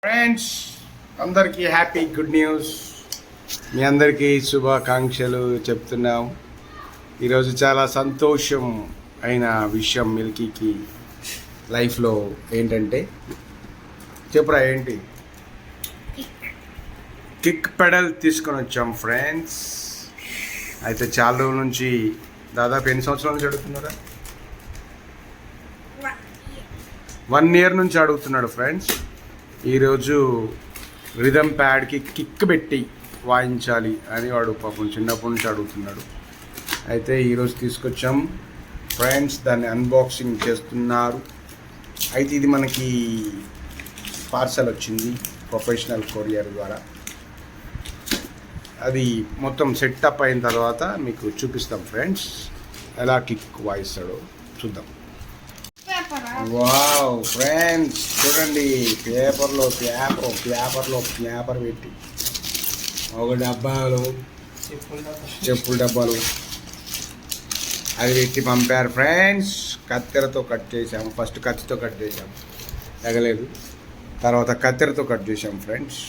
Friends అందరికీ happy good news. మీ అందరికీ శుభాకాంక్షలు చెప్తున్నాం. ఈరోజు చాలా సంతోషం అయిన విషయం మిల్కీకి లైఫ్లో ఏంటంటే, చెప్పురా ఏంటి? కిక్ పెడల్ తీసుకొని వచ్చాం ఫ్రెండ్స్. అయితే చాలా రోజుల నుంచి, దాదాపు ఎన్ని సంవత్సరాల నుంచి అడుగుతున్నారా? 1 year నుంచి అడుగుతున్నాడు ఫ్రెండ్స్. ఈరోజు రిథమ్ ప్యాడ్కి కిక్ పెట్టి వాయించాలి అని వాడు పాపం చిన్నప్పటి నుంచి అడుగుతున్నాడు. అయితే ఈరోజు తీసుకొచ్చాం ఫ్రెండ్స్. దాన్ని అన్బాక్సింగ్ చేస్తున్నారు. అయితే ఇది మనకి పార్సల్ వచ్చింది ప్రొఫెషనల్ కొరియర్ ద్వారా. అది మొత్తం సెటప్ అయిన తర్వాత మీకు చూపిస్తాం ఫ్రెండ్స్, ఎలా కిక్ వాయిస్తాడో చూద్దాం. వావ్ ఫ్రెండ్స్, చూడండి, పేపర్లో పేపర్ పెట్టి ఒక డబ్బాలు, చెప్పుల డబ్బాలు అది పెట్టి పంపారు ఫ్రెండ్స్. కత్తెరతో కట్ చేసాము. ఫస్ట్ కత్తితో కట్ చేసాము, తెగలేదు. తర్వాత కత్తెరతో కట్ చేసాం ఫ్రెండ్స్.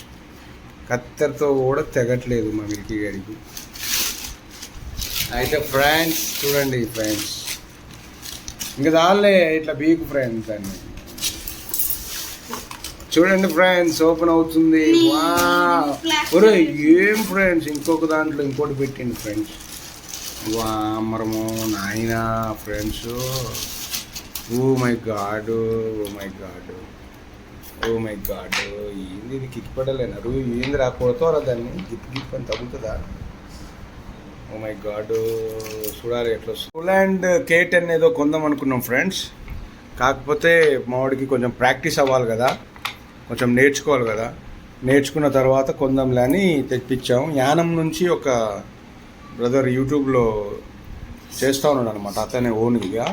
కత్తెరతో కూడా తెగట్లేదు మా మిల్కీ గారికి. అయితే ఫ్రెండ్స్ చూడండి ఫ్రెండ్స్, ఇంకా దానిలే ఇట్లా బీక్ ఫ్రెండ్స్ అని చూడండి ఫ్రెండ్స్, ఓపెన్ అవుతుంది. ఒరే ఏం ఫ్రెండ్స్, ఇంకొక దాంట్లో ఇంకోటి పెట్టింది ఫ్రెండ్స్. వామరము నాయనా ఫ్రెండ్స్, ఓ మై గాడ్ ఏంది ఇది? కిక్ పడలేనారు ఏంది? రాకూడతారా దాన్ని? గిప్ అని తగ్గుతుందా? ఓ మై గాడ్, చూడాలి ఎట్లా. పోలాండ్ K10 ఏదో కొందాం అనుకున్నాం ఫ్రెండ్స్. కాకపోతే మావాడికి కొంచెం ప్రాక్టీస్ అవ్వాలి కదా, కొంచెం నేర్చుకోవాలి కదా. నేర్చుకున్న తర్వాత కొందాంలే అని తెప్పించాం. యానం నుంచి ఒక బ్రదర్ యూట్యూబ్లో చేస్తూ ఉన్నాడు అనమాట, అతనే ఓన్గా.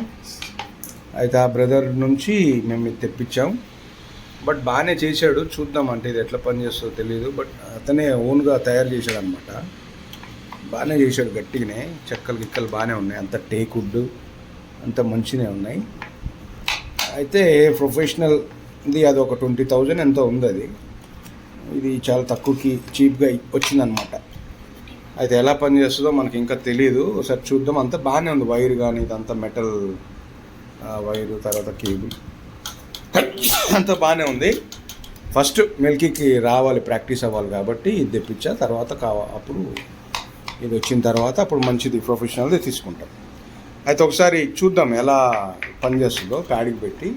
అయితే ఆ బ్రదర్ నుంచి మేము ఇది తెప్పించాం. బట్ బాగానే చేశాడు. చూద్దాం, అంటే ఇది ఎట్లా పనిచేస్తుందో తెలియదు. బట్ అతనే ఓన్గా తయారు చేశాడు అనమాట. బాగానే చేశాడు, గట్టిగానే. చెక్కలు గిక్కలు బాగానే ఉన్నాయి, అంత టేక్ వుడ్ అంత మంచిగా ఉన్నాయి. అయితే ప్రొఫెషనల్ ఇది, అది ఒక 20,000 ఎంతో ఉంది. అది ఇది చాలా తక్కువకి చీప్గా వచ్చిందనమాట. అయితే ఎలా పనిచేస్తుందో మనకి ఇంకా తెలియదు, ఒకసారి చూద్దాం. అంతా బాగానే ఉంది, వైర్ కానీ ఇదంతా మెటల్ వైరు, తర్వాత కేబుల్ అంతా బాగానే ఉంది. ఫస్ట్ మిల్కీకి రావాలి, ప్రాక్టీస్ అవ్వాలి కాబట్టి ఇది తెప్పించా. తర్వాత అప్పుడు ఇది వచ్చిన తర్వాత అప్పుడు మంచిది ప్రొఫెషనల్ది తీసుకుంటాం. అయితే ఒకసారి చూద్దాం ఎలా పనిచేస్తుందో ప్యాడ్కి పెట్టి.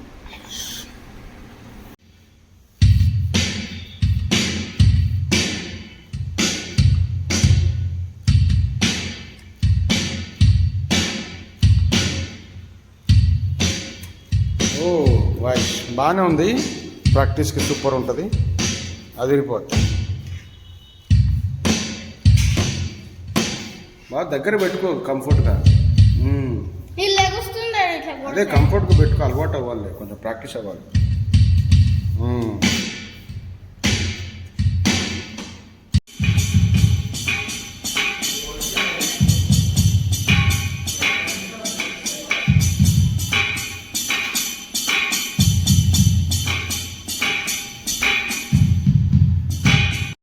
ఓ వాయిస్ బాగానే ఉంది, ప్రాక్టీస్కి సూపర్ ఉంటుంది, అదిరిపోతుంది. బాగా దగ్గర పెట్టుకో కంఫర్ట్గా. అదే కంఫర్ట్గా పెట్టుకో, అలవాటు అవ్వాలి, కొంచెం ప్రాక్టీస్ అవ్వాలి.